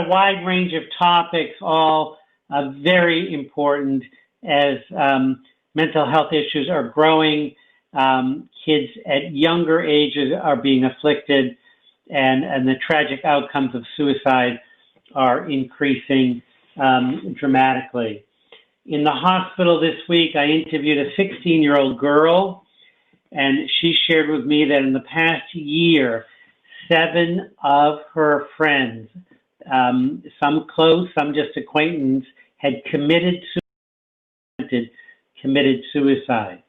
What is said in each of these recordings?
a wide range of topics, all very important as mental health issues are growing. Kids at younger ages are being afflicted, and the tragic outcomes of suicide are increasing dramatically. In the hospital this week, I interviewed a 16-year-old girl, and she shared with me that in the past year, 7 of her friends, some close, some just acquaintance, had committed suicide.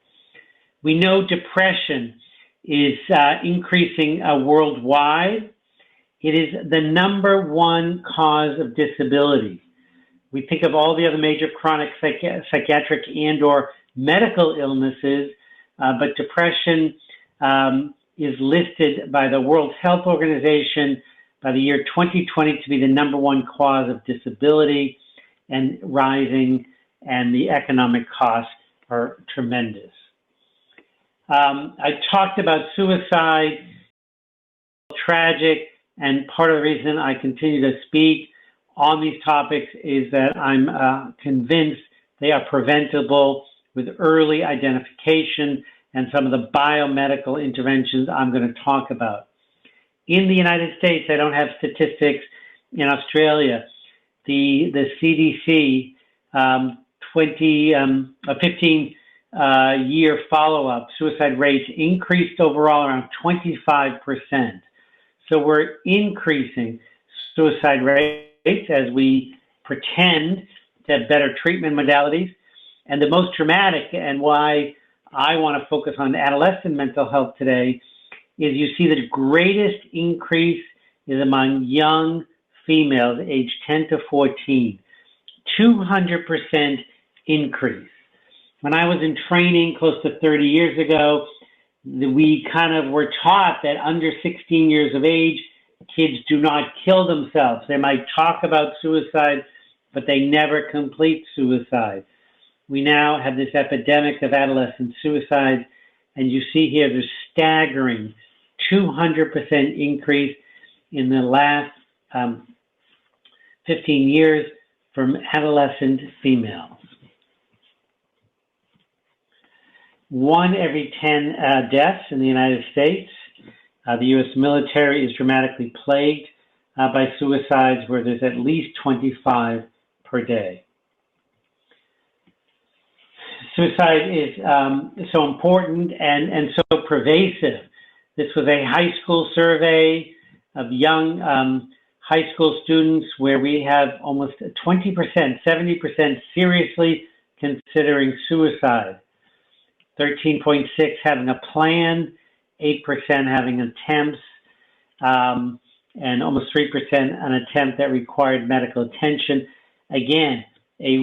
We know depression is increasing worldwide. It is the #1 cause of disability. We think of all the other major chronic psychiatric and/or medical illnesses, but depression is listed by the World Health Organization by the year 2020 to be the #1 cause of disability and rising, and the economic costs are tremendous. I talked about suicide, tragic, and part of the reason I continue to speak on these topics is that I'm convinced they are preventable with early identification and some of the biomedical interventions I'm going to talk about. In the United States, I don't have statistics. In Australia, the CDC 15-year follow-up suicide rates increased overall around 25%. So we're increasing suicide rates as we pretend to have better treatment modalities. And the most dramatic, and why I want to focus on adolescent mental health today, is you see the greatest increase is among young females aged 10 to 14. 200% increase. When I was in training close to 30 years ago, we kind of were taught that under 16 years of age, kids do not kill themselves. They might talk about suicide, but they never complete suicide. We now have this epidemic of adolescent suicide, and you see here the staggering 200% increase in the last 15 years from adolescent females. 1 every 10 deaths in the United States. The U.S. military is dramatically plagued by suicides, where there's at least 25 per day. Suicide is so important and so pervasive. This was a high school survey of young high school students where we have almost 20%, 70% seriously considering suicide. 13.6 having a plan, 8% having attempts, and almost 3% an attempt that required medical attention. Again, a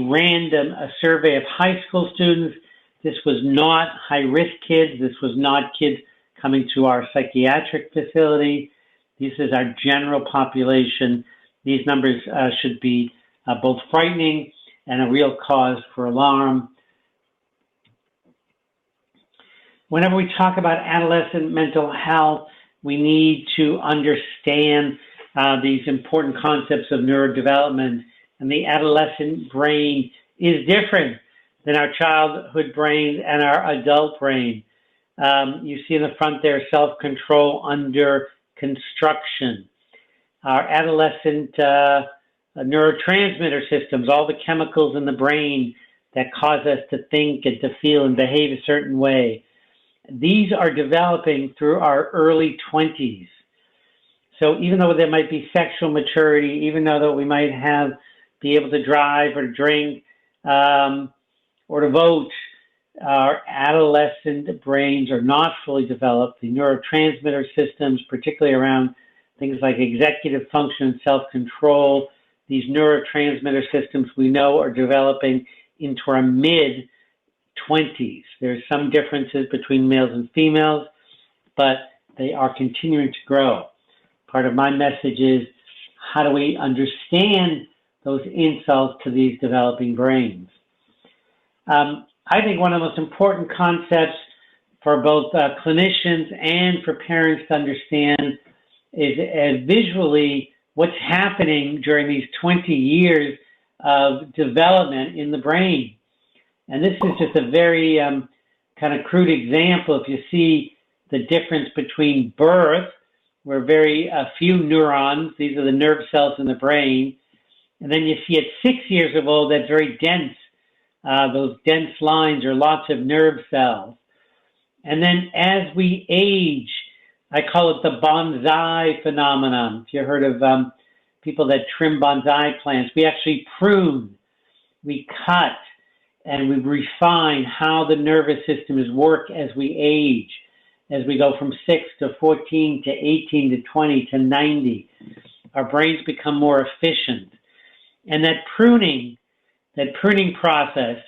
survey of high school students. This was not high-risk kids. This was not kids coming to our psychiatric facility. This is our general population. These numbers should be both frightening and a real cause for alarm. Whenever we talk about adolescent mental health, we need to understand these important concepts of neurodevelopment. And the adolescent brain is different than our childhood brain and our adult brain. You see in the front there, self-control under construction. Our adolescent neurotransmitter systems, all the chemicals in the brain that cause us to think and to feel and behave a certain way. These are developing through our early 20s. So even though there might be sexual maturity, even though that we might be able to drive or drink or to vote, our adolescent brains are not fully developed. The neurotransmitter systems, particularly around things like executive function and self-control, these neurotransmitter systems we know are developing into our mid-20s. There's some differences between males and females, but they are continuing to grow. Part of my message is, how do we understand those insults to these developing brains? I think one of the most important concepts for both clinicians and for parents to understand is visually what's happening during these 20 years of development in the brain. And this is just a very kind of crude example. If you see the difference between birth, where very few neurons, these are the nerve cells in the brain, and then you see at 6 years of old, that's very dense. Those dense lines are lots of nerve cells. And then as we age, I call it the bonsai phenomenon. If you heard of people that trim bonsai plants, we actually prune, we cut, and we refine how the nervous system is work as we age, as we go from 6 to 14 to 18 to 20 to 90. Our brains become more efficient. And that pruning process,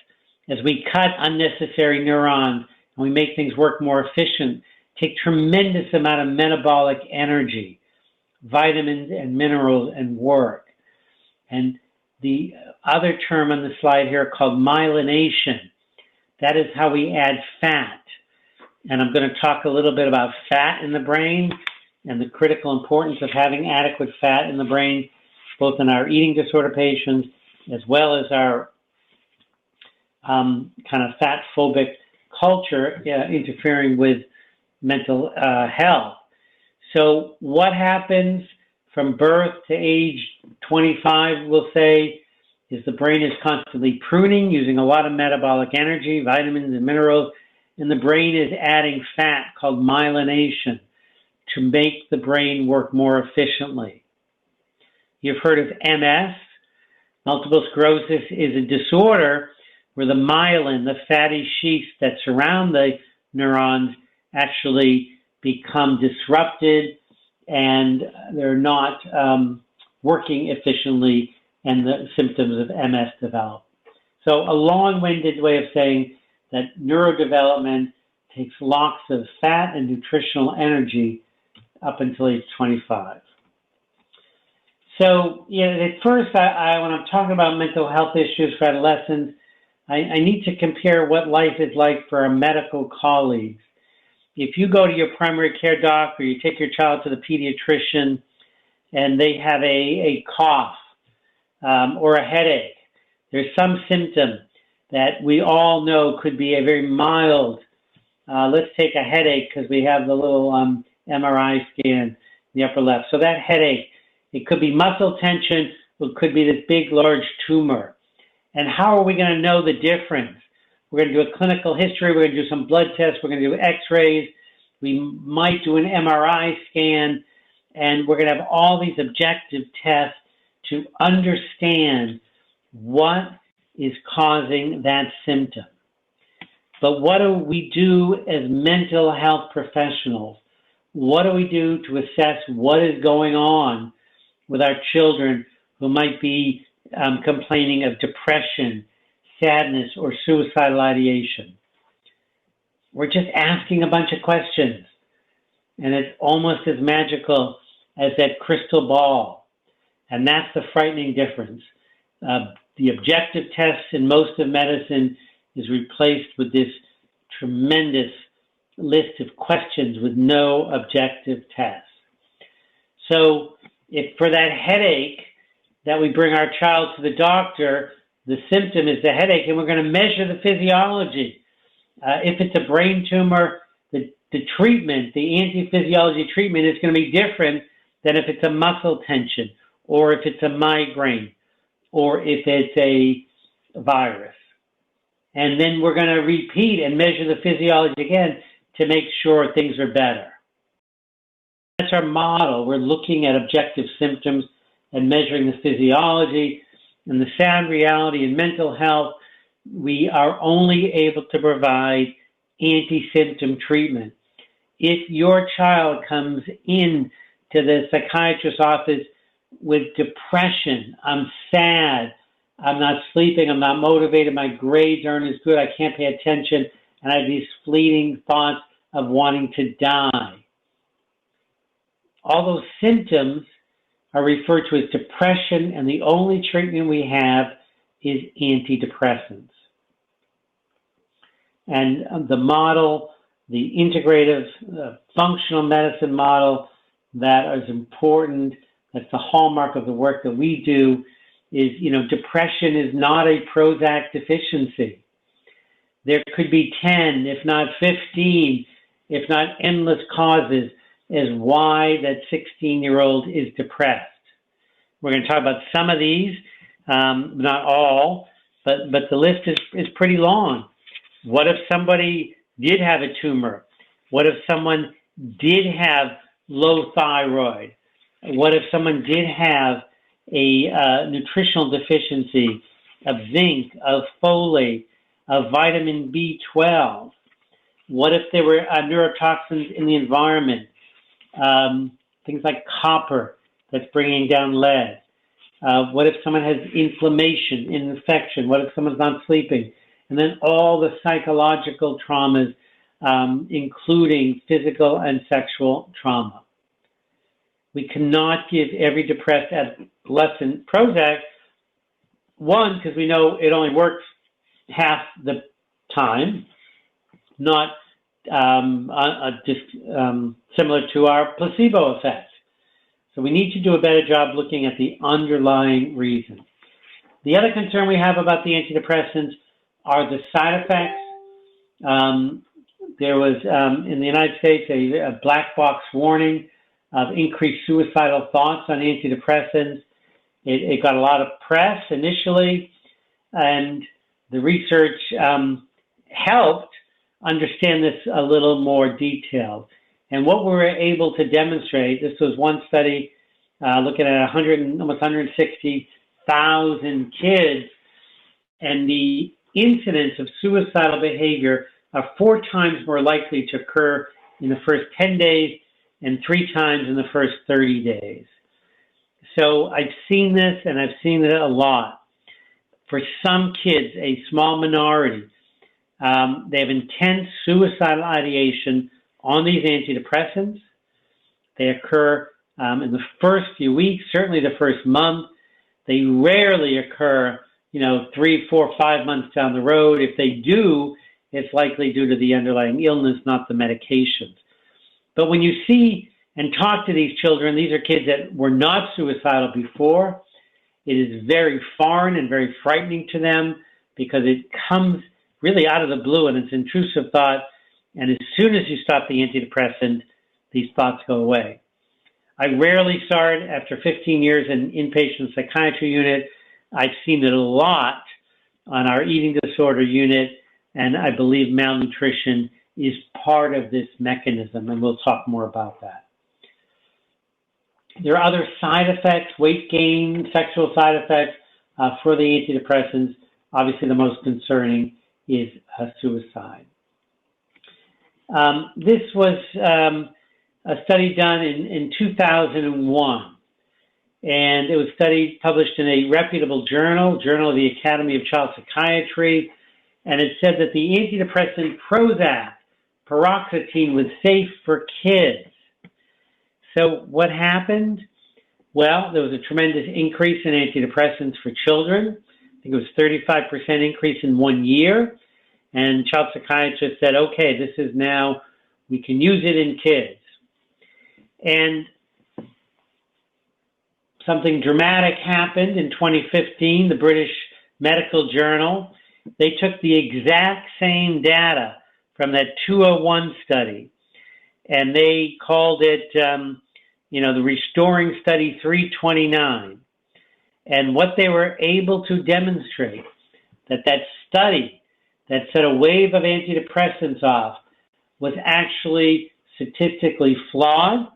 as we cut unnecessary neurons and we make things work more efficient, take tremendous amount of metabolic energy, vitamins and minerals and work. And the other term on the slide here called myelination, that is how we add fat. And I'm going to talk a little bit about fat in the brain and the critical importance of having adequate fat in the brain, both in our eating disorder patients as well as our kind of fat-phobic culture interfering with mental health. So what happens from birth to age 25, we'll say, is the brain is constantly pruning, using a lot of metabolic energy, vitamins and minerals, and the brain is adding fat called myelination to make the brain work more efficiently. You've heard of MS. Multiple sclerosis is a disorder where the myelin, the fatty sheaths that surround the neurons, actually become disrupted and they're not working efficiently, and the symptoms of MS develop. So a long-winded way of saying that neurodevelopment takes lots of fat and nutritional energy up until age 25. So, at first, when I'm talking about mental health issues for adolescents, I need to compare what life is like for our medical colleagues. If you go to your primary care doc or you take your child to the pediatrician and they have a cough or a headache, there's some symptom that we all know could be a very mild, let's take a headache because we have the little MRI scan in the upper left. So that headache, it could be muscle tension, or it could be this big, large tumor. And how are we going to know the difference? We're going to do a clinical history, we're going to do some blood tests, we're going to do x-rays, we might do an MRI scan, and we're going to have all these objective tests to understand what is causing that symptom. But what do we do as mental health professionals? What do we do to assess what is going on with our children who might be complaining of depression, sadness, or suicidal ideation? We're just asking a bunch of questions, and it's almost as magical as that crystal ball, and that's the frightening difference. The objective tests in most of medicine is replaced with this tremendous list of questions with no objective tests. So if for that headache that we bring our child to the doctor, the symptom is the headache, and we're going to measure the physiology. If it's a brain tumor, the treatment, the anti-physiology treatment is going to be different than if it's a muscle tension, or if it's a migraine, or if it's a virus. And then we're going to repeat and measure the physiology again to make sure things are better. That's our model. We're looking at objective symptoms and measuring the physiology. And the sad reality in mental health, we are only able to provide anti-symptom treatment. If your child comes in to the psychiatrist's office with depression, I'm sad, I'm not sleeping, I'm not motivated, my grades aren't as good, I can't pay attention, and I have these fleeting thoughts of wanting to die. All those symptoms are referred to as depression, and the only treatment we have is antidepressants. And the model, the integrative functional medicine model that is important, that's the hallmark of the work that we do, is, depression is not a Prozac deficiency. There could be 10, if not 15, if not endless causes as why that 16-year-old is depressed. We're going to talk about some of these, not all, but the list is pretty long. What if somebody did have a tumor? What if someone did have low thyroid? What if someone did have a nutritional deficiency of zinc, of folate, of vitamin B12? What if there were neurotoxins in the environment? Things like copper that's bringing down lead. What if someone has inflammation, infection? What if someone's not sleeping? And then all the psychological traumas, including physical and sexual trauma. We cannot give every depressed adolescent Prozac, one, because we know it only works half the time, not similar to our placebo effect. So we need to do a better job looking at the underlying reason. The other concern we have about the antidepressants are the side effects. There was, in the United States, a black box warning of increased suicidal thoughts on antidepressants. It got a lot of press initially, and the research helped understand this a little more detailed. And what we were able to demonstrate, this was one study looking at almost 160,000 kids, and the incidence of suicidal behavior are 4 times more likely to occur in the first 10 days and 3 times in the first 30 days. So I've seen this, and I've seen it a lot. For some kids, a small minority, they have intense suicidal ideation on these antidepressants. They occur in the first few weeks, certainly the first month. They rarely occur, 3, 4, 5 months down the road. If they do, it's likely due to the underlying illness, not the medications. But when you see and talk to these children, these are kids that were not suicidal before. It is very foreign and very frightening to them because it comes really out of the blue and it's intrusive thought. And as soon as you stop the antidepressant, these thoughts go away. I rarely saw it after 15 years in inpatient psychiatry unit. I've seen it a lot on our eating disorder unit, and I believe malnutrition is part of this mechanism, and we'll talk more about that. There are other side effects, weight gain, sexual side effects for the antidepressants. Obviously, the most concerning is suicide. This was a study done in 2001, and it was published in a reputable journal, Journal of the Academy of Child Psychiatry, and it said that the antidepressant Prozac, paroxetine, was safe for kids. So what happened? Well, there was a tremendous increase in antidepressants for children. I think it was 35% increase in 1 year. And child psychiatrists said, okay, this is now, we can use it in kids. And something dramatic happened in 2015, the British Medical Journal. They took the exact same data from that 201 study, and they called it, the Restoring Study 329. And what they were able to demonstrate, that study that set a wave of antidepressants off was actually statistically flawed.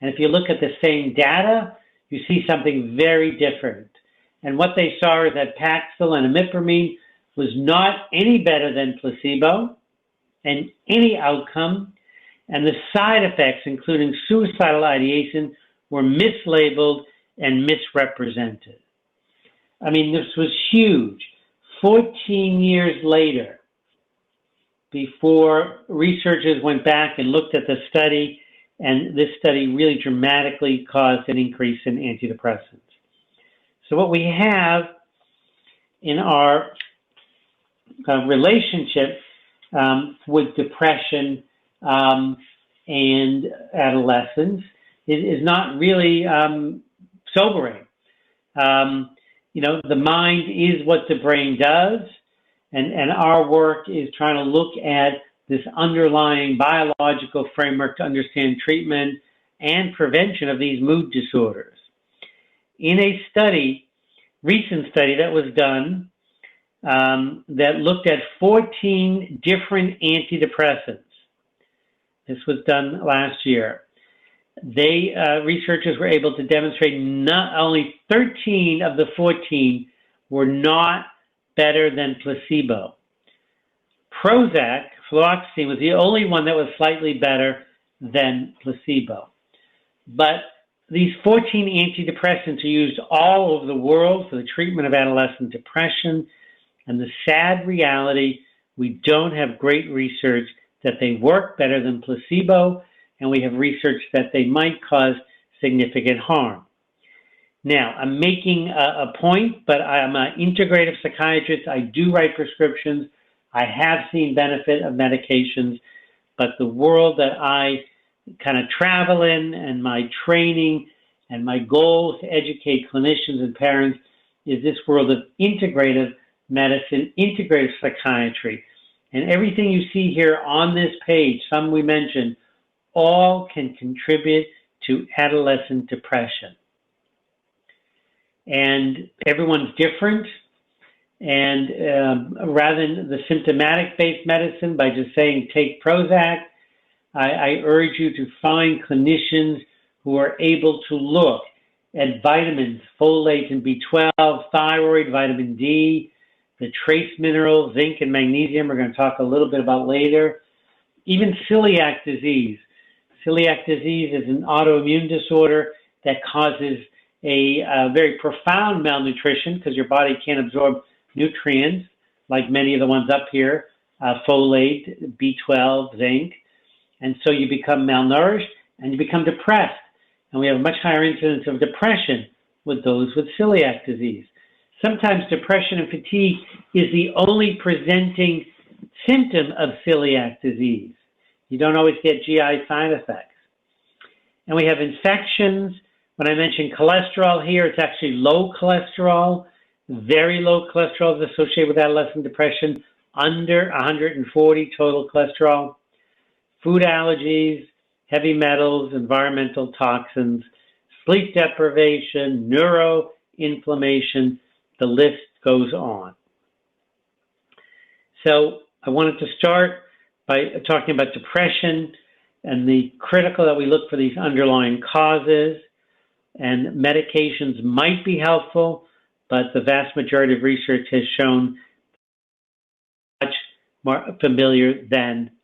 And if you look at the same data, you see something very different. And what they saw is that Paxil and imipramine was not any better than placebo and any outcome. And the side effects, including suicidal ideation, were mislabeled and misrepresented. I mean, this was huge. 14 years later, before researchers went back and looked at the study, and this study really dramatically caused an increase in antidepressants. So what we have in our relationship with depression and adolescence is not really sobering. You know, the mind is what the brain does, and our work is trying to look at this underlying biological framework to understand treatment and prevention of these mood disorders. In a study, recent study that was done, that looked at 14 different antidepressants. This was done last year. Researchers were able to demonstrate not only 13 of the 14 were not better than placebo. Prozac, fluoxetine, was the only one that was slightly better than placebo. But these 14 antidepressants are used all over the world for the treatment of adolescent depression. And the sad reality, we don't have great research that they work better than placebo, and we have research that they might cause significant harm. Now, I'm making a point, but I'm an integrative psychiatrist. I do write prescriptions. I have seen benefit of medications, but the world that I kind of travel in and my training and my goal is to educate clinicians and parents is this world of integrative medicine, integrative psychiatry. And everything you see here on this page, some we mentioned, all can contribute to adolescent depression. And everyone's different. And rather than the symptomatic-based medicine by just saying take Prozac, I urge you to find clinicians who are able to look at vitamins, folate and B12, thyroid, vitamin D, the trace minerals, zinc and magnesium, we're going to talk a little bit about later. Even celiac disease. Celiac disease is an autoimmune disorder that causes a very profound malnutrition because your body can't absorb nutrients like many of the ones up here, folate, B12, zinc. And so you become malnourished and you become depressed. And we have a much higher incidence of depression with those with celiac disease. Sometimes depression and fatigue is the only presenting symptom of celiac disease. You don't always get GI side effects. And we have infections. When I mention cholesterol here, it's actually low cholesterol. Very low cholesterol is associated with adolescent depression, under 140 total cholesterol. Food allergies, heavy metals, environmental toxins, sleep deprivation, neuroinflammation, the list goes on. So I wanted to start by talking about depression and the critical that we look for these underlying causes, and medications might be helpful, but the vast majority of research has shown much more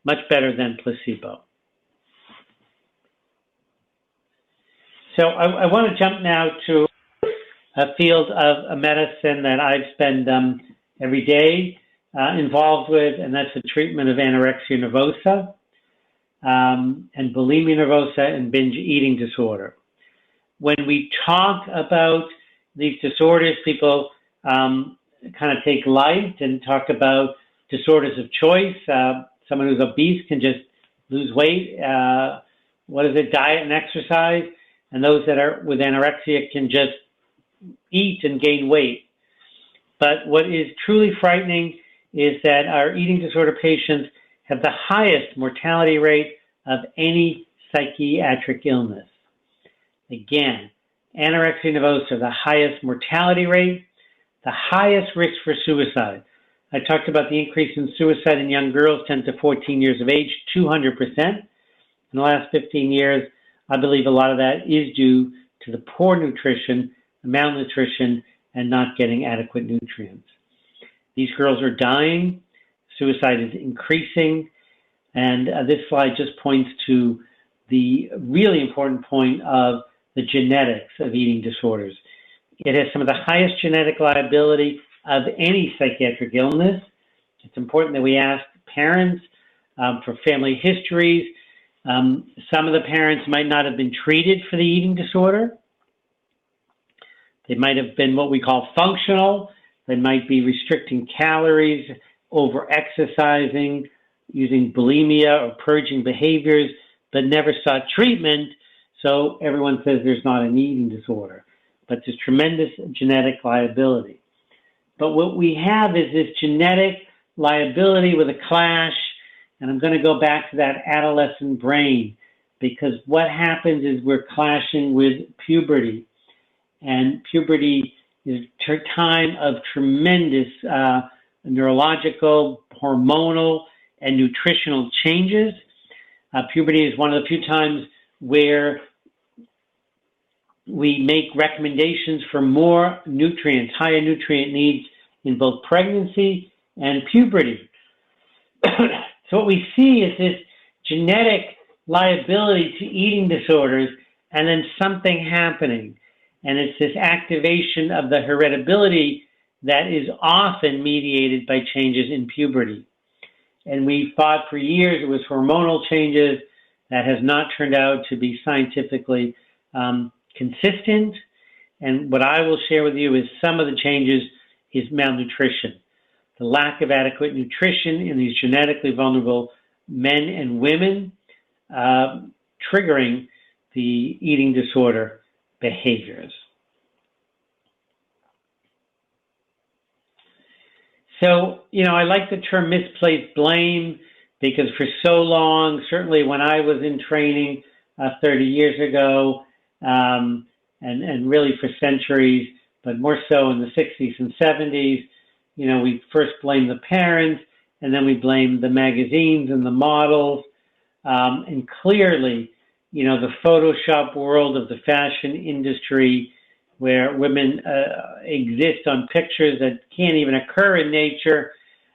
much better than placebo. So I want to jump now to a field of medicine that I've spent every day involved with, and that's the treatment of anorexia nervosa and bulimia nervosa and binge eating disorder. When we talk about these disorders, people kind of take light and talk about disorders of choice. Someone who's obese can just lose weight. Diet and exercise. And those that are with anorexia can just eat and gain weight. But what is truly frightening is that our eating disorder patients have the highest mortality rate of any psychiatric illness. Again, anorexia nervosa, the highest mortality rate, the highest risk for suicide. I talked about the increase in suicide in young girls 10 to 14 years of age, 200%. In the last 15 years, I believe a lot of that is due to the poor nutrition, malnutrition, and not getting adequate nutrients. These girls are dying, suicide is increasing, and this slide just points to the really important point of the genetics of eating disorders. It has some of the highest genetic liability of any psychiatric illness. It's important that we ask parents for family histories. Some of the parents might not have been treated for the eating disorder. They might have been what we call functional. They might be restricting calories, over-exercising, using bulimia or purging behaviors, but never sought treatment, so everyone says there's not an eating disorder. but there's tremendous genetic liability. But what we have is this genetic liability with a clash, and I'm going to go back to that adolescent brain, because what happens is we're clashing with puberty, and puberty is a time of tremendous neurological, hormonal, and nutritional changes. Puberty is one of the few times where we make recommendations for more nutrients, higher nutrient needs in both pregnancy and puberty. So what we see is this genetic liability to eating disorders and then something happening. And it's this activation of the heritability that is often mediated by changes in puberty. And we thought for years it was hormonal changes. That has not turned out to be scientifically consistent. And what I will share with you is some of the changes is malnutrition. The lack of adequate nutrition in these genetically vulnerable men and women, triggering the eating disorder behaviors. So, I like the term misplaced blame, because for so long, certainly when I was in training 30 years ago, and really for centuries, but more so in the 60s and 70s, we first blamed the parents, and then we blamed the magazines and the models. And clearly, the Photoshop world of the fashion industry, where women exist on pictures that can't even occur in nature,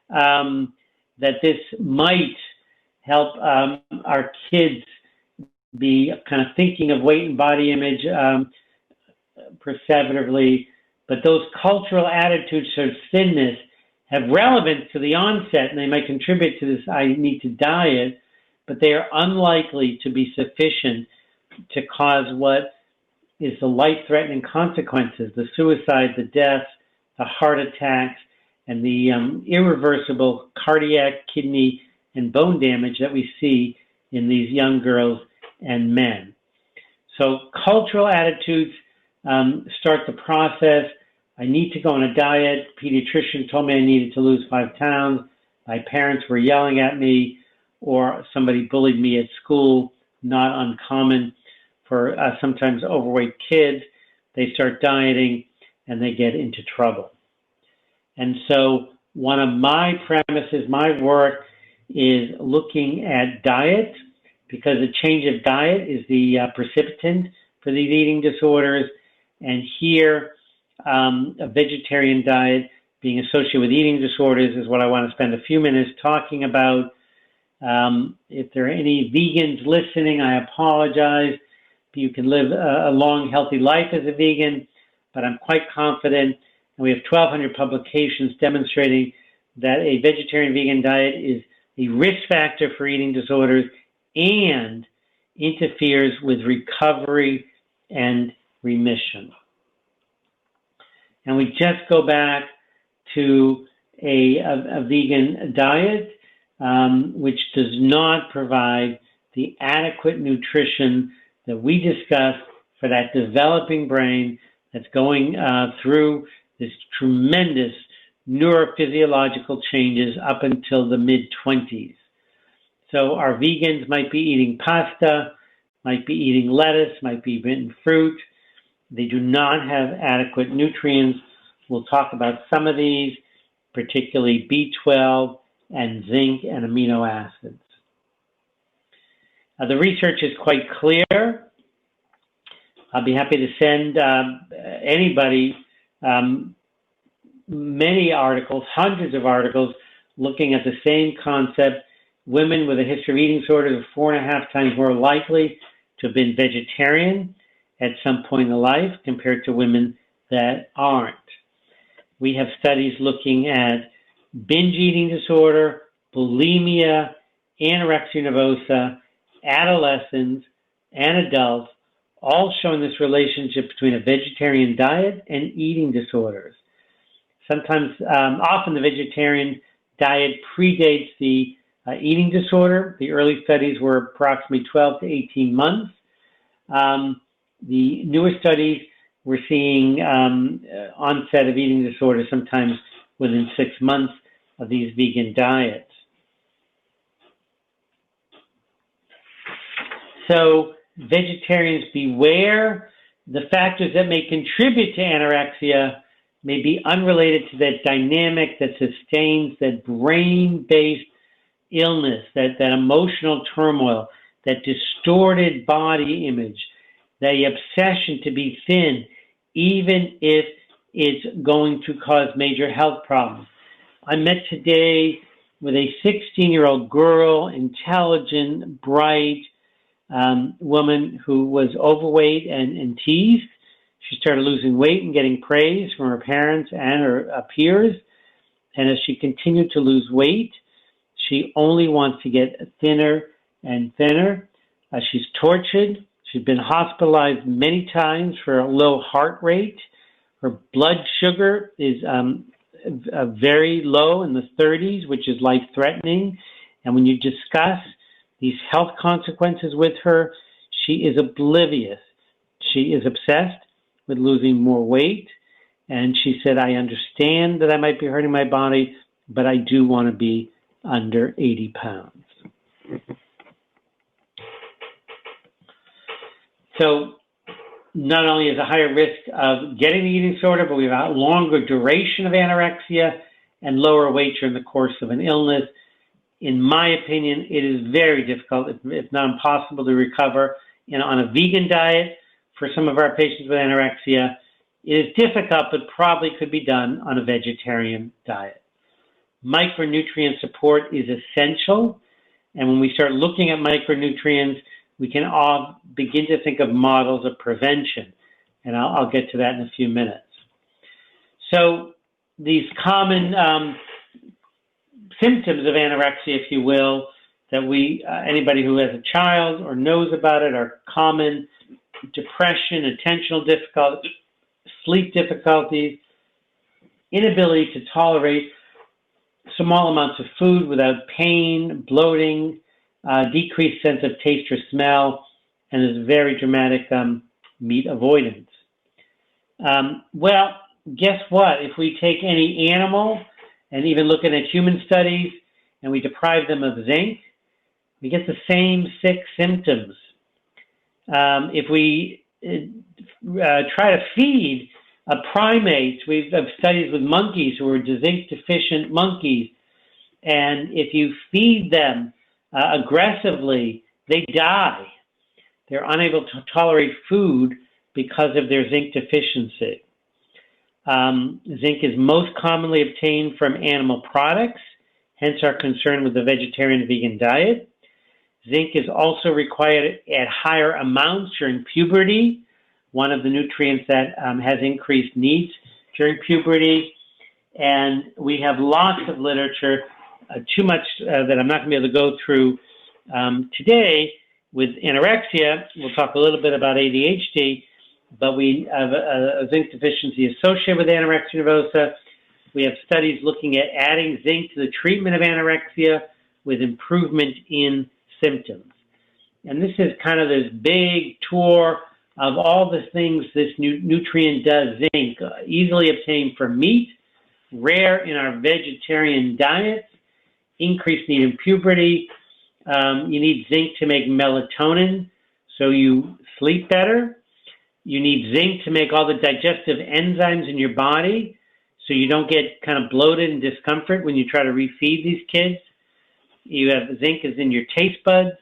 that this might help our kids be kind of thinking of weight and body image perceptively. But those cultural attitudes towards thinness have relevance to the onset, and they might contribute to this I need to diet, but they are unlikely to be sufficient to cause what is the life-threatening consequences, the suicide, the deaths, the heart attacks, and the irreversible cardiac, kidney, and bone damage that we see in these young girls and men. So cultural attitudes start the process. I need to go on a diet. Pediatrician told me I needed to lose 5 pounds. My parents were yelling at me, or somebody bullied me at school, not uncommon for sometimes overweight kids. They start dieting and they get into trouble. And so one of my premises, my work, is looking at diet, because a change of diet is the precipitant for these eating disorders. And here, a vegetarian diet being associated with eating disorders is what I want to spend a few minutes talking about. If there are any vegans listening, I apologize. You can live a long, healthy life as a vegan, but I'm quite confident, and we have 1,200 publications demonstrating that a vegetarian-vegan diet is a risk factor for eating disorders and interferes with recovery and remission. And we just go back to a vegan diet, which does not provide the adequate nutrition that we discussed for that developing brain that's going through this tremendous neurophysiological changes up until the mid-20s. So our vegans might be eating pasta, might be eating lettuce, might be eating fruit. They do not have adequate nutrients. We'll talk about some of these, particularly B12 and zinc and amino acids. The research is quite clear. I'll be happy to send anybody many articles, hundreds of articles, looking at the same concept. Women with a history of eating disorders are 4.5 times more likely to have been vegetarian at some point in life compared to women that aren't. We have studies looking at binge eating disorder, bulimia, anorexia nervosa, adolescents, and adults, all showing this relationship between a vegetarian diet and eating disorders. Sometimes, often the vegetarian diet predates the eating disorder. The early studies were approximately 12 to 18 months. The newer studies we're seeing onset of eating disorder sometimes within 6 months of these vegan diets. So vegetarians beware. The factors that may contribute to anorexia may be unrelated to that dynamic that sustains that brain-based illness, that emotional turmoil, that distorted body image, the obsession to be thin, even if it's going to cause major health problems. I met today with a 16-year-old girl, intelligent, bright woman who was overweight and teased. She started losing weight and getting praise from her parents and her peers. And as she continued to lose weight, she only wants to get thinner and thinner. She's tortured. She's been hospitalized many times for a low heart rate. Her blood sugar is very low in the 30s, which is life-threatening. And when you discuss these health consequences with her, she is oblivious. She is obsessed with losing more weight. And she said, I understand that I might be hurting my body, but I do want to be under 80 pounds. So not only is a higher risk of getting the eating disorder, but we have a longer duration of anorexia and lower weight during the course of an illness. In my opinion, it is very difficult, if not impossible, to recover on a vegan diet. For some of our patients with anorexia, it is difficult, but probably could be done on a vegetarian diet. Micronutrient support is essential, and when we start looking at micronutrients, we can all begin to think of models of prevention, and I'll get to that in a few minutes. So these common symptoms of anorexia, if you will, that anybody who has a child or knows about it are common: depression, attentional difficulties, sleep difficulties, inability to tolerate small amounts of food without pain, bloating, decreased sense of taste or smell, and this very dramatic meat avoidance. Well, guess what? If we take any animal, and even looking at human studies, and we deprive them of zinc, we get the same 6 symptoms. If we try to feed a primate, we've done studies with monkeys who are zinc-deficient monkeys, and if you feed them aggressively, they die. They're unable to tolerate food because of their zinc deficiency. Zinc is most commonly obtained from animal products, hence our concern with the vegetarian and vegan diet. Zinc is also required at higher amounts during puberty, one of the nutrients that has increased needs during puberty. And we have lots of literature, too much that I'm not going to be able to go through today with anorexia. We'll talk a little bit about ADHD, but we have a zinc deficiency associated with anorexia nervosa. We have studies looking at adding zinc to the treatment of anorexia with improvement in symptoms. And this is kind of this big tour of all the things this nutrient does. Zinc, easily obtained from meat, rare in our vegetarian diets, increased need in puberty. You need zinc to make melatonin, so you sleep better. You need zinc to make all the digestive enzymes in your body, so you don't get kind of bloated and discomfort when you try to refeed these kids. You have zinc is in your taste buds.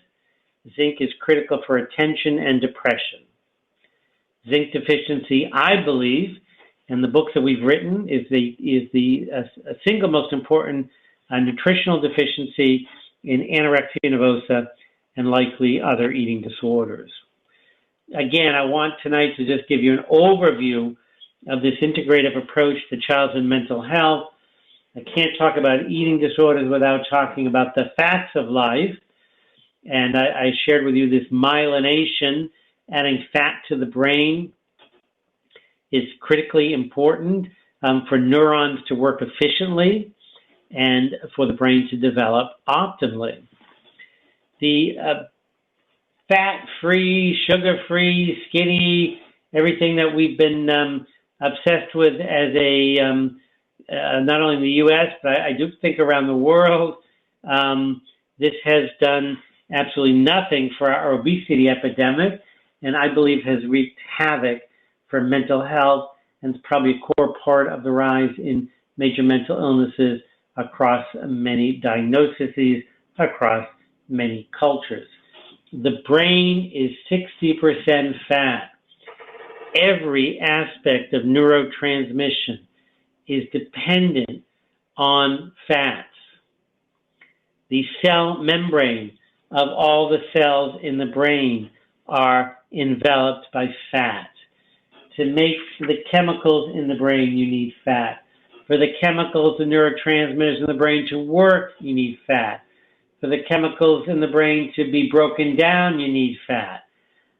Zinc is critical for attention and depression. Zinc deficiency, I believe, and the books that we've written, is the single most important nutritional deficiency in anorexia nervosa and likely other eating disorders. Again, I want tonight to just give you an overview of this integrative approach to childhood mental health. I can't talk about eating disorders without talking about the facts of life. And I shared with you this myelination, adding fat to the brain is critically important for neurons to work efficiently and for the brain to develop optimally. The fat-free, sugar-free, skinny, everything that we've been obsessed with as a not only in the U.S., but I do think around the world. This has done absolutely nothing for our obesity epidemic, and I believe has wreaked havoc for mental health, and it's probably a core part of the rise in major mental illnesses across many diagnoses, across many cultures. The brain is 60% fat. Every aspect of neurotransmission is dependent on fats. The cell membrane of all the cells in the brain are enveloped by fat. To make the chemicals in the brain, you need fat. For the chemicals, the neurotransmitters in the brain to work, you need fat. For the chemicals in the brain to be broken down, you need fat.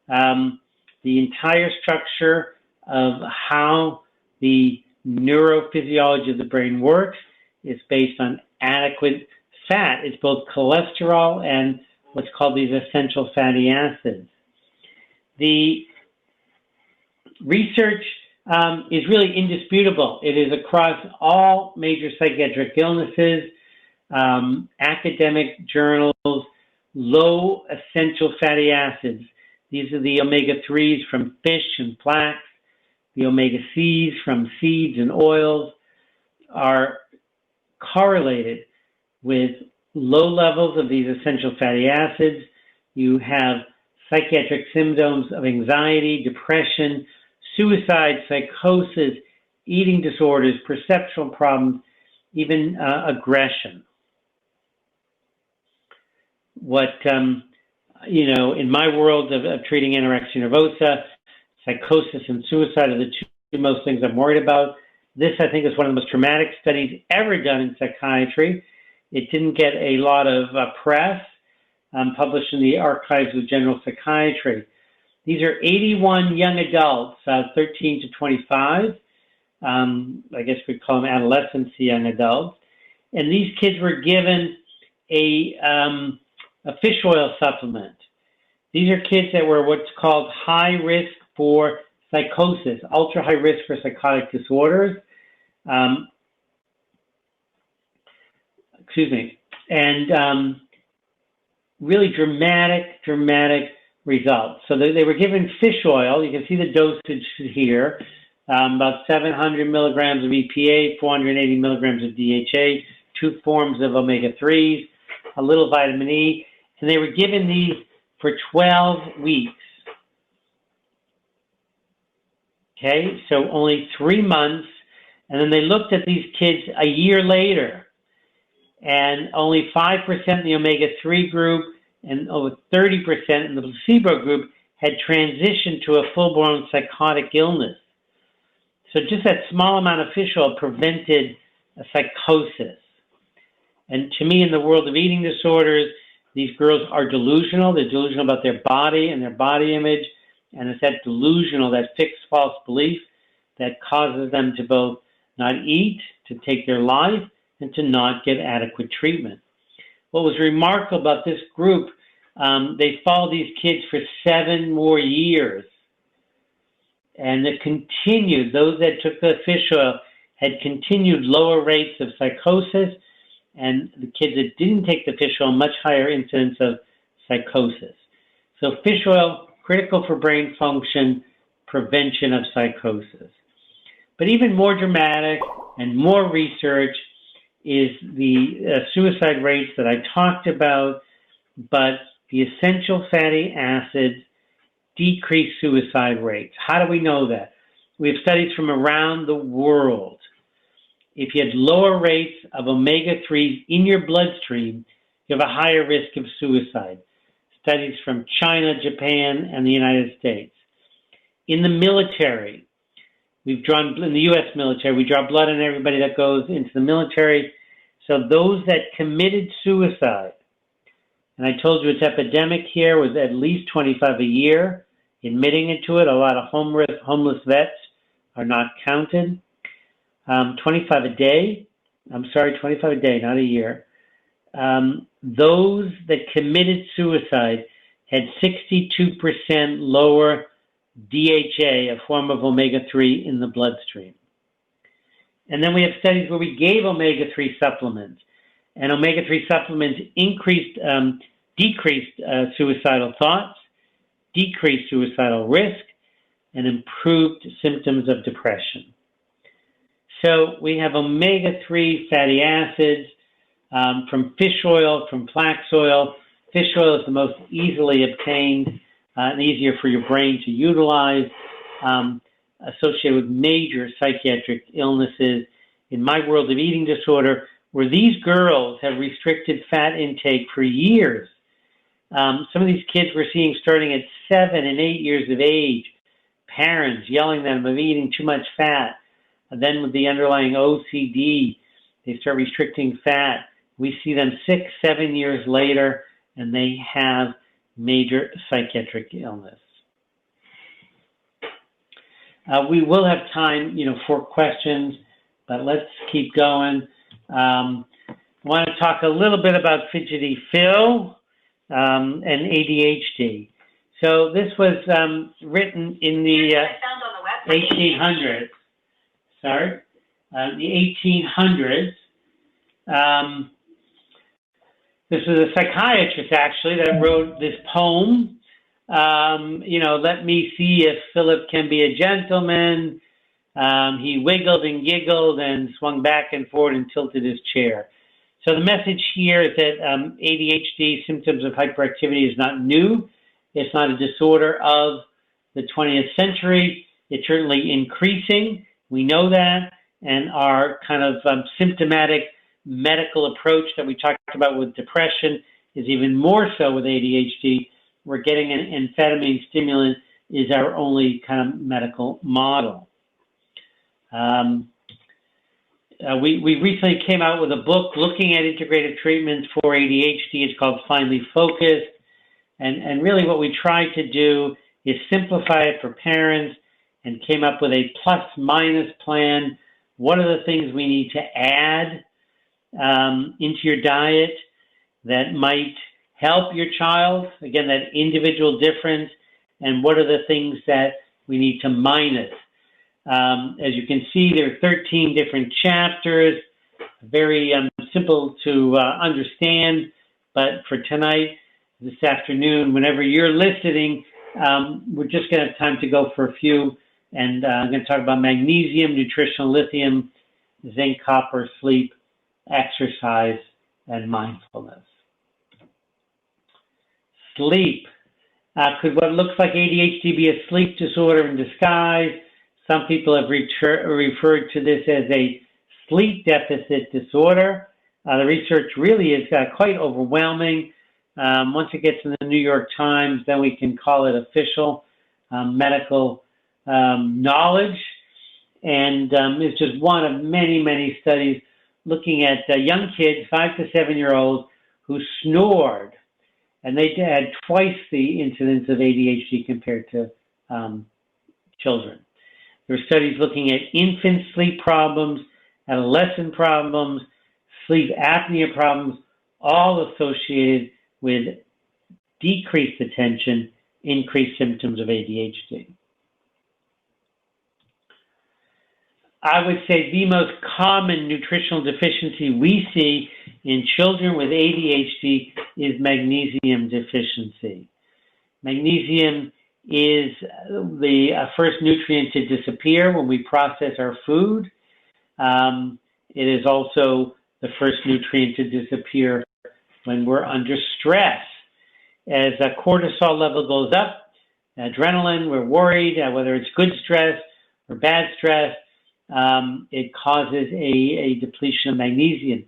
The entire structure of how the neurophysiology of the brain works is based on adequate fat. It's both cholesterol and what's called these essential fatty acids. The research is really indisputable. It is across all major psychiatric illnesses, academic journals, low essential fatty acids. These are the omega-3s from fish and flax. The omega-Cs from seeds and oils are correlated with low levels of these essential fatty acids. You have psychiatric symptoms of anxiety, depression, suicide, psychosis, eating disorders, perceptual problems, even aggression. What, in my world of treating anorexia nervosa, psychosis and suicide are the two most things I'm worried about. This, I think, is one of the most traumatic studies ever done in psychiatry. It didn't get a lot of press, published in the Archives of General Psychiatry. These are 81 young adults, 13 to 25. I guess we'd call them adolescents, young adults. And these kids were given a fish oil supplement. These are kids that were what's called high risk for psychosis, ultra high risk for psychotic disorders. And really dramatic results. So they were given fish oil. You can see the dosage here, about 700 milligrams of EPA, 480 milligrams of DHA, 2 forms of omega-3s, a little vitamin E, and they were given these for 12 weeks. Okay, so only 3 months, and then they looked at these kids a year later, and only 5% in the omega-3 group and over 30% in the placebo group had transitioned to a full-blown psychotic illness. So just that small amount of fish oil prevented a psychosis. And to me, in the world of eating disorders, these girls are delusional. They're delusional about their body and their body image. And it's that delusional, that fixed false belief that causes them to both not eat, to take their life, and to not get adequate treatment. What was remarkable about this group, they followed these kids for 7 more years. And it continued, those that took the fish oil had continued lower rates of psychosis, and the kids that didn't take the fish oil, much higher incidence of psychosis. So fish oil, critical for brain function, prevention of psychosis. But even more dramatic and more research is the suicide rates that I talked about, but the essential fatty acids decrease suicide rates. How do we know that? We have studies from around the world. If you had lower rates of omega-3s in your bloodstream, you have a higher risk of suicide. Studies from China, Japan, and the United States. In the military, in the U.S. military, we draw blood on everybody that goes into the military. So those that committed suicide, and I told you it's epidemic here, with at least 25 a year, admitting into it. A lot of homeless vets are not counted. 25 a day, not a year. Those that committed suicide had 62% lower DHA, a form of omega-3 in the bloodstream. And then we have studies where we gave omega-3 supplements, and omega-3 supplements decreased suicidal thoughts, decreased suicidal risk, and improved symptoms of depression. So we have omega-3 fatty acids from fish oil, from flax oil. Fish oil is the most easily obtained and easier for your brain to utilize, associated with major psychiatric illnesses. In my world of eating disorder, where these girls have restricted fat intake for years. Some of these kids we're seeing starting at 7 and 8 years of age, parents yelling at them of eating too much fat. And then with the underlying OCD, they start restricting fat. We see them 6, 7 years later, and they have major psychiatric illness. We will have time, for questions, but let's keep going. I want to talk a little bit about fidgety Phil and ADHD. So this was written in the 1800s. Sorry, the 1800s. This was a psychiatrist, actually, that wrote this poem. Let me see if Philip can be a gentleman. He wiggled and giggled and swung back and forth and tilted his chair. So the message here is that ADHD, symptoms of hyperactivity, is not new. It's not a disorder of the 20th century. It's certainly increasing. We know that. And our kind of symptomatic medical approach that we talked about with depression is even more so with ADHD. We're getting an amphetamine stimulant is our only kind of medical model. We recently came out with a book looking at integrative treatments for ADHD. It's called Finally Focused. And really what we tried to do is simplify it for parents and came up with a plus-minus plan. What are the things we need to add into your diet that might help your child? Again, that individual difference. And what are the things that we need to minus? As you can see, there are 13 different chapters, very simple to understand. But for tonight, this afternoon, whenever you're listening, we're just going to have time to go for a few. And I'm going to talk about magnesium, nutritional lithium, zinc, copper, sleep, exercise, and mindfulness. Sleep. Could what looks like ADHD be a sleep disorder in disguise? Some people have referred to this as a sleep deficit disorder. The research really is quite overwhelming. Once it gets in the New York Times, then we can call it official medical knowledge. And it's just one of many, many studies looking at young kids, 5 to 7-year-olds, who snored. And they had twice the incidence of ADHD compared to children. There are studies looking at infant sleep problems, adolescent problems, sleep apnea problems, all associated with decreased attention, increased symptoms of ADHD. I would say the most common nutritional deficiency we see in children with ADHD is magnesium deficiency. Magnesium is the first nutrient to disappear when we process our food. It is also the first nutrient to disappear when we're under stress. As a cortisol level goes up, adrenaline, we're worried, whether it's good stress or bad stress, it causes a depletion of magnesium.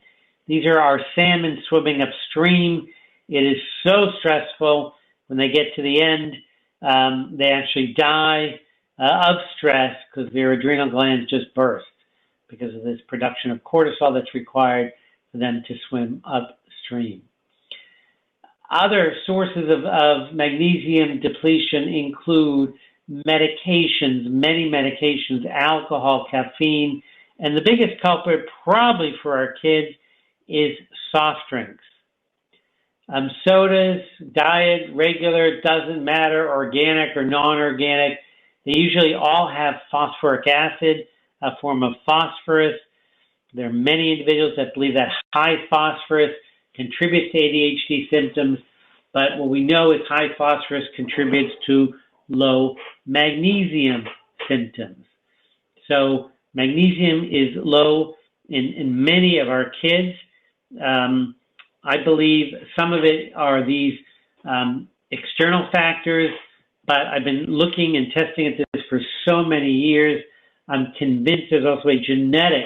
These are our salmon swimming upstream. It is so stressful when they get to the end. They actually die of stress because their adrenal glands just burst because of this production of cortisol that's required for them to swim upstream. Other sources of magnesium depletion include medications, many medications, alcohol, caffeine, and the biggest culprit probably for our kids is soft drinks. Sodas, diet, regular, doesn't matter, organic or non-organic. They usually all have phosphoric acid, a form of phosphorus. There are many individuals that believe that high phosphorus contributes to ADHD symptoms, but what we know is high phosphorus contributes to low magnesium symptoms. So magnesium is low in many of our kids. I believe some of it are these external factors, but I've been looking and testing at this for so many years. I'm convinced there's also a genetic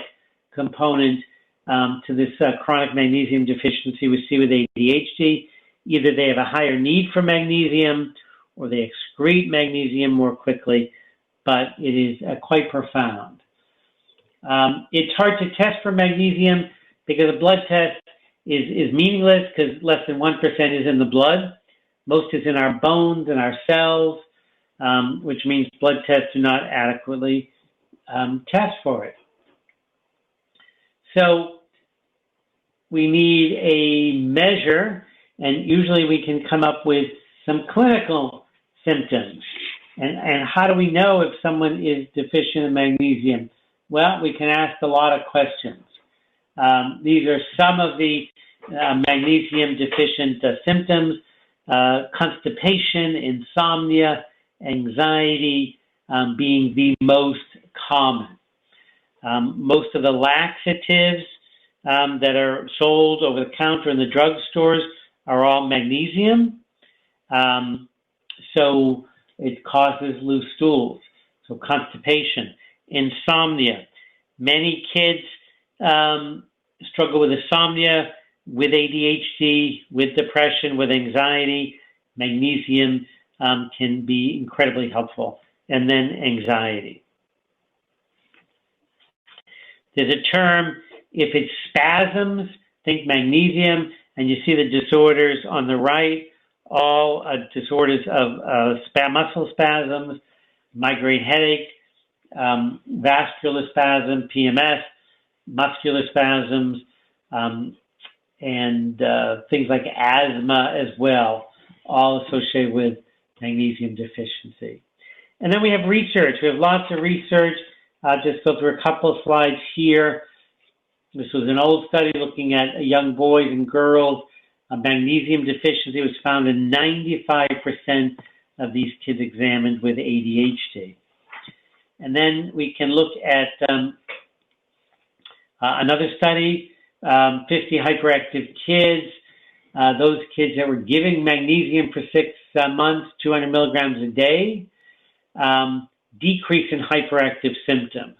component to this chronic magnesium deficiency we see with ADHD. Either they have a higher need for magnesium or they excrete magnesium more quickly, but it is quite profound. It's hard to test for magnesium because a blood test is meaningless because less than 1% is in the blood. Most is in our bones and our cells, which means blood tests do not adequately test for it. So we need a measure, and usually we can come up with some clinical symptoms. And how do we know if someone is deficient in magnesium? Well, we can ask a lot of questions. These are some of the magnesium deficient symptoms: constipation, insomnia, anxiety being the most common. Most of the laxatives that are sold over the counter in the drugstores are all magnesium. So it causes loose stools. So constipation, insomnia. Many kids struggle with insomnia, with ADHD, with depression, with anxiety. Magnesium can be incredibly helpful. And then anxiety. There's a term, if it's spasms, think magnesium, and you see the disorders on the right, all disorders of muscle spasms, migraine headache, vascular spasm, PMS, muscular spasms, and things like asthma as well, all associated with magnesium deficiency. And then we have research. We have lots of research. I'll just go through a couple of slides here. This was an old study looking at young boys and girls. Magnesium deficiency was found in 95% of these kids examined with ADHD. And then we can look at another study, 50 hyperactive kids. Those kids that were giving magnesium for 6 months, 200 milligrams a day, decrease in hyperactive symptoms.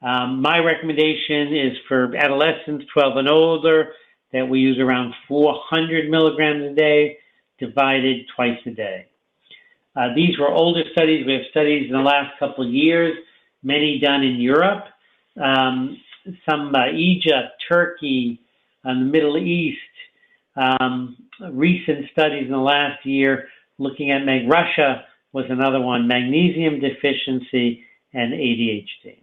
My recommendation is for adolescents 12 and older that we use around 400 milligrams a day, divided twice a day. These were older studies. We have studies in the last couple of years, many done in Europe, some Egypt, Turkey, the Middle East, recent studies in the last year looking at Russia was another one, magnesium deficiency and ADHD.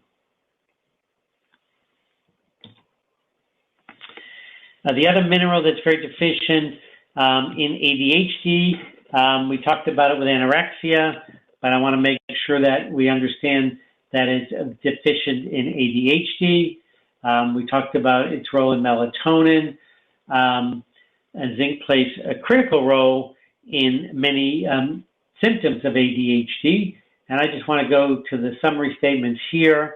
The other mineral that's very deficient in ADHD, we talked about it with anorexia, but I want to make sure that we understand that it's deficient in ADHD. We talked about its role in melatonin, and zinc plays a critical role in many symptoms of ADHD. And I just want to go to the summary statements here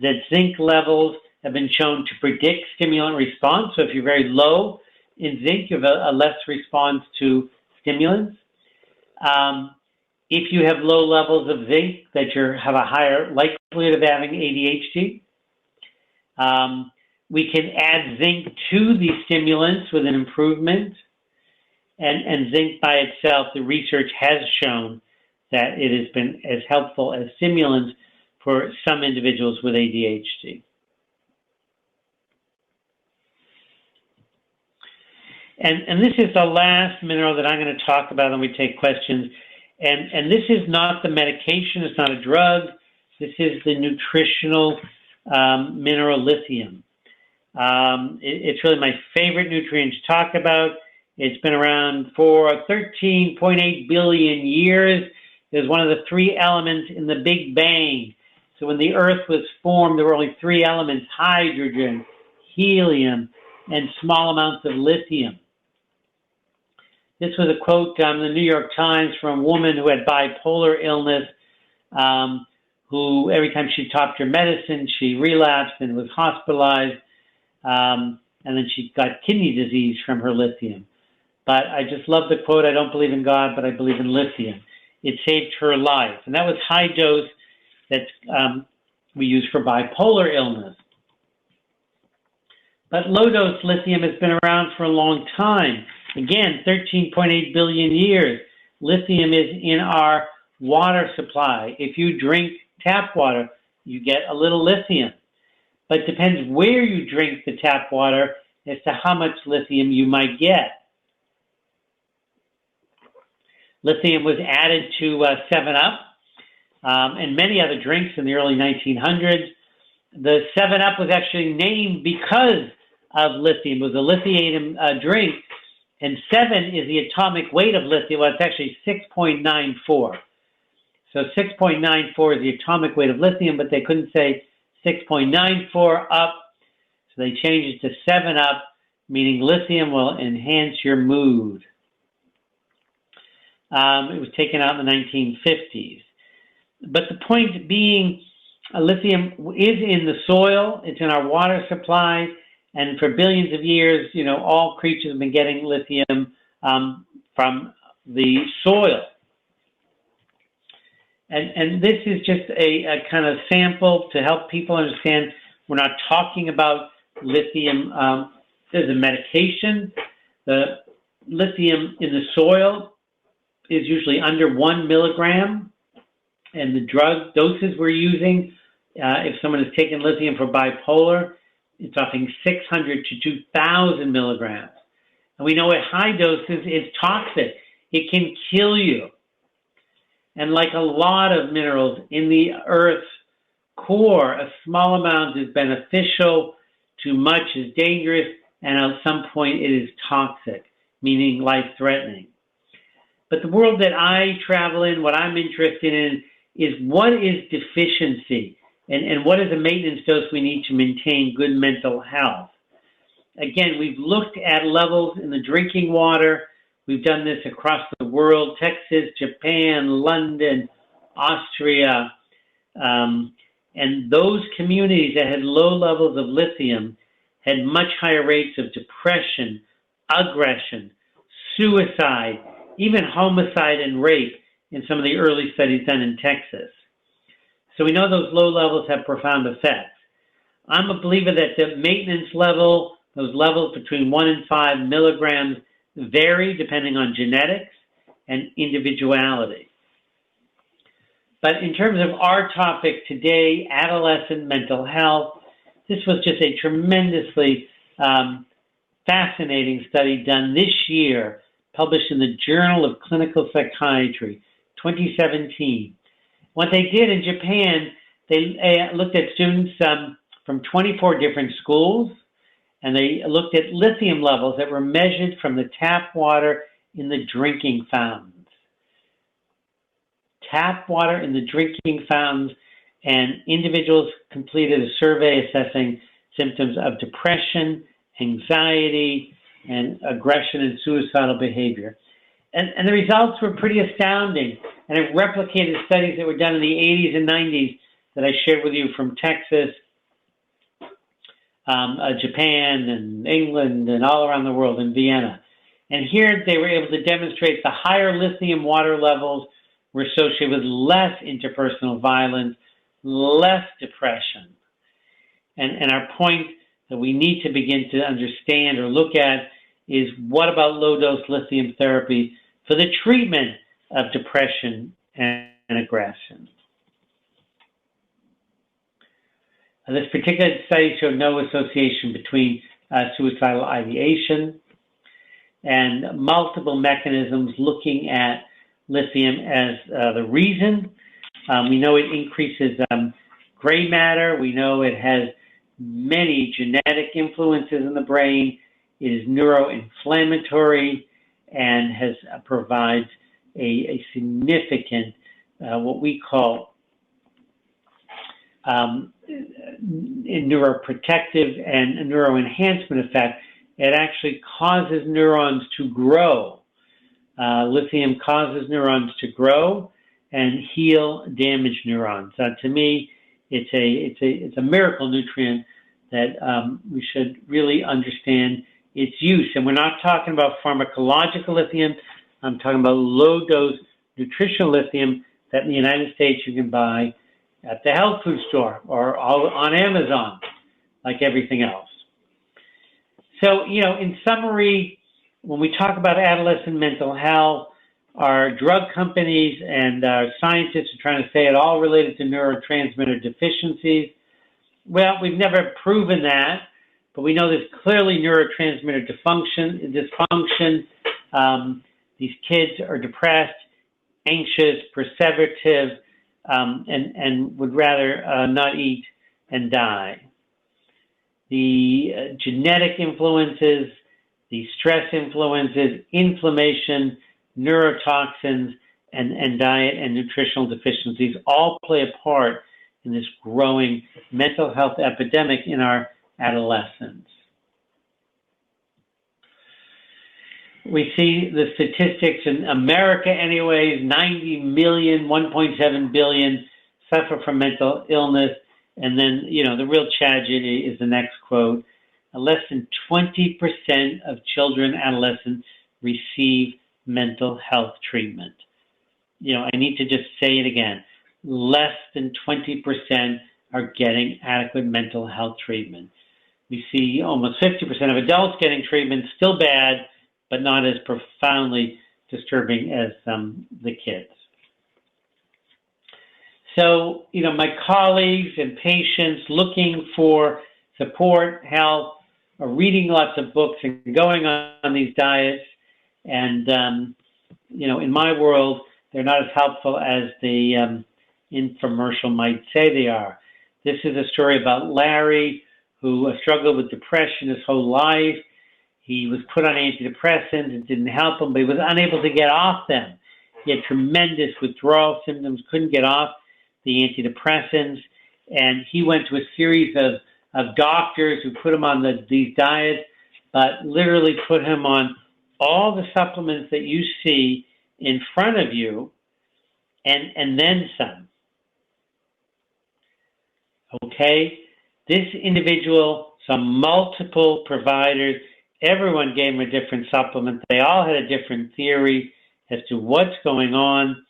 that zinc levels have been shown to predict stimulant response. So if you're very low in zinc, you have a less response to stimulants. If you have low levels of zinc, that you have a higher likelihood of having ADHD. We can add zinc to the stimulants with an improvement. And zinc by itself, the research has shown that it has been as helpful as stimulants for some individuals with ADHD. And this is the last mineral that I'm going to talk about when we take questions. And this is not the medication, it's not a drug. This is the nutritional mineral lithium. It's really my favorite nutrient to talk about. It's been around for 13.8 billion years. It was one of the 3 elements in the Big Bang. So when the Earth was formed, there were only 3 elements: hydrogen, helium, and small amounts of lithium. This was a quote in the New York Times from a woman who had bipolar illness, who every time she topped her medicine, she relapsed and was hospitalized, and then she got kidney disease from her lithium. But I just love the quote, "I don't believe in God, but I believe in lithium." It saved her life. And that was high dose that we use for bipolar illness. But low dose lithium has been around for a long time. Again, 13.8 billion years. Lithium is in our water supply. If you drink tap water, you get a little lithium. But it depends where you drink the tap water as to how much lithium you might get. Lithium was added to 7-Up and many other drinks in the early 1900s. The 7-Up was actually named because of lithium. It was a lithium drink, and 7 is the atomic weight of lithium. Well, it's actually 6.94. So 6.94 is the atomic weight of lithium, but they couldn't say 6.94 up, so they changed it to 7-Up, meaning lithium will enhance your mood. It was taken out in the 1950s. But the point being, lithium is in the soil, it's in our water supply, and for billions of years, all creatures have been getting lithium from the soil. And this is just a kind of sample to help people understand we're not talking about lithium as a medication. The lithium in the soil is usually under 1 milligram, and the drug doses we're using, if someone has taken lithium for bipolar, it's often 600 to 2,000 milligrams. And we know at high doses it's toxic. It can kill you. And like a lot of minerals in the Earth's core, a small amount is beneficial, too much is dangerous, and at some point it is toxic, meaning life-threatening. But the world that I travel in, what I'm interested in, is what is deficiency and what is a maintenance dose we need to maintain good mental health. Again, we've looked at levels in the drinking water. We've done this across the world: Texas, Japan, London, Austria. And those communities that had low levels of lithium had much higher rates of depression, aggression, suicide, even homicide and rape in some of the early studies done in Texas. So we know those low levels have profound effects. I'm a believer that the maintenance level, those levels between 1 and 5 milligrams, vary depending on genetics and individuality. But in terms of our topic today, adolescent mental health, this was just a tremendously fascinating study done this year, published in the Journal of Clinical Psychiatry, 2017. What they did in Japan, they looked at students from 24 different schools, and they looked at lithium levels that were measured from the tap water in the drinking fountains. Tap water in the drinking fountains, and individuals completed a survey assessing symptoms of depression, anxiety, and aggression and suicidal behavior. And the results were pretty astounding, and it replicated studies that were done in the 80s and 90s that I shared with you from Texas, Japan, and England, and all around the world, in Vienna. And here they were able to demonstrate the higher lithium water levels were associated with less interpersonal violence, less depression. And our point that we need to begin to understand or look at is, what about low-dose lithium therapy for the treatment of depression and aggression? This particular study showed no association between suicidal ideation, and multiple mechanisms looking at lithium as the reason. We know it increases gray matter. We know it has many genetic influences in the brain. It is neuroinflammatory and provides a significant what we call neuroprotective and neuroenhancement effect. It actually causes neurons to grow. Lithium causes neurons to grow and heal damaged neurons. To me, it's a miracle nutrient that we should really understand its use. And we're not talking about pharmacological lithium. I'm talking about low-dose nutritional lithium that in the United States you can buy at the health food store or on Amazon, like everything else. So, in summary, when we talk about adolescent mental health, our drug companies and our scientists are trying to say it all related to neurotransmitter deficiencies. Well, we've never proven that, but we know there's clearly neurotransmitter dysfunction. These kids are depressed, anxious, perseverative, and would rather not eat and die. The genetic influences, the stress influences, inflammation, neurotoxins, and diet and nutritional deficiencies all play a part in this growing mental health epidemic in our adolescents. We see the statistics in America anyways, 90 million, 1.7 billion suffer from mental illness. And then, the real tragedy is the next quote. Less than 20% of children, adolescents receive mental health treatment. I need to just say it again. Less than 20% are getting adequate mental health treatment. We see almost 50% of adults getting treatment, still bad, but not as profoundly disturbing as the kids. So, my colleagues and patients looking for support, help, are reading lots of books and going on these diets. And, in my world, they're not as helpful as the infomercial might say they are. This is a story about Larry, who struggled with depression his whole life. He was put on antidepressants. It didn't help him, but he was unable to get off them. He had tremendous withdrawal symptoms, couldn't get off the antidepressants. And he went to a series of doctors who put him on these diets, but literally put him on all the supplements that you see in front of you, and then some. Okay? This individual saw multiple providers. Everyone gave him a different supplement. They all had a different theory as to what's going on,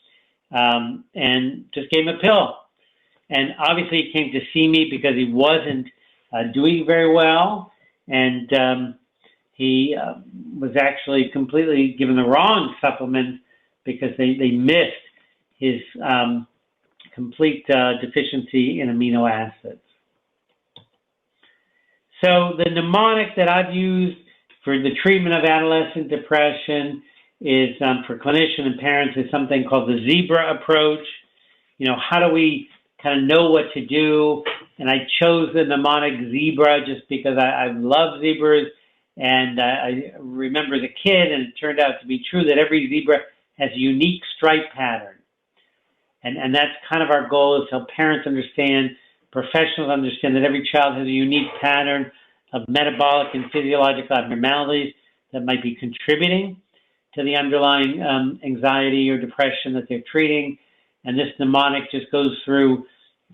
and just gave him a pill. And obviously he came to see me because he wasn't doing very well, and he was actually completely given the wrong supplement because they missed his complete deficiency in amino acids. So the mnemonic that I've used for the treatment of adolescent depression is, for clinicians and parents, is something called the zebra approach. How do we kind of know what to do? And I chose the mnemonic zebra just because I love zebras, and I remember the kid, and it turned out to be true that every zebra has a unique stripe pattern. And that's kind of our goal, is to help parents understand, professionals understand that every child has a unique pattern of metabolic and physiological abnormalities that might be contributing to the underlying anxiety or depression that they're treating. And this mnemonic just goes through,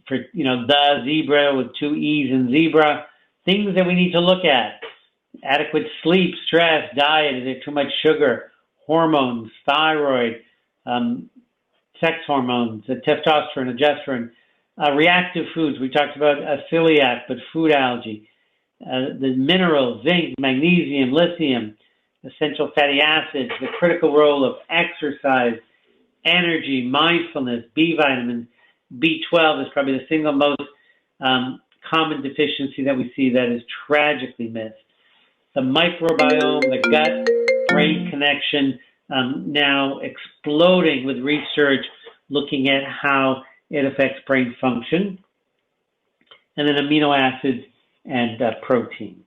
for the zebra with 2 E's in zebra, things that we need to look at: adequate sleep, stress, diet, is there too much sugar, hormones, thyroid, sex hormones, testosterone, progesterone, reactive foods. We talked about celiac, but food allergy, the minerals, zinc, magnesium, lithium, essential fatty acids, the critical role of exercise, energy, mindfulness, B vitamins. B12 is probably the single most common deficiency that we see that is tragically missed. The microbiome, the gut-brain connection, now exploding with research looking at how it affects brain function. And then amino acids and protein.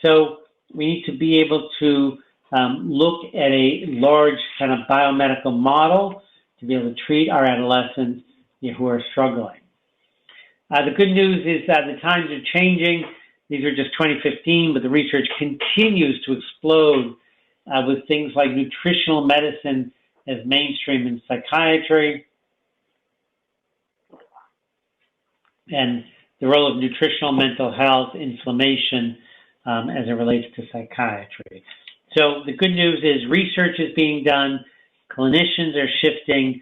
So we need to be able to look at a large kind of biomedical model to be able to treat our adolescents who are struggling. The good news is that the times are changing. These are just 2015, but the research continues to explode with things like nutritional medicine as mainstream in psychiatry, and the role of nutritional mental health, inflammation, as it relates to psychiatry. So the good news is research is being done, clinicians are shifting,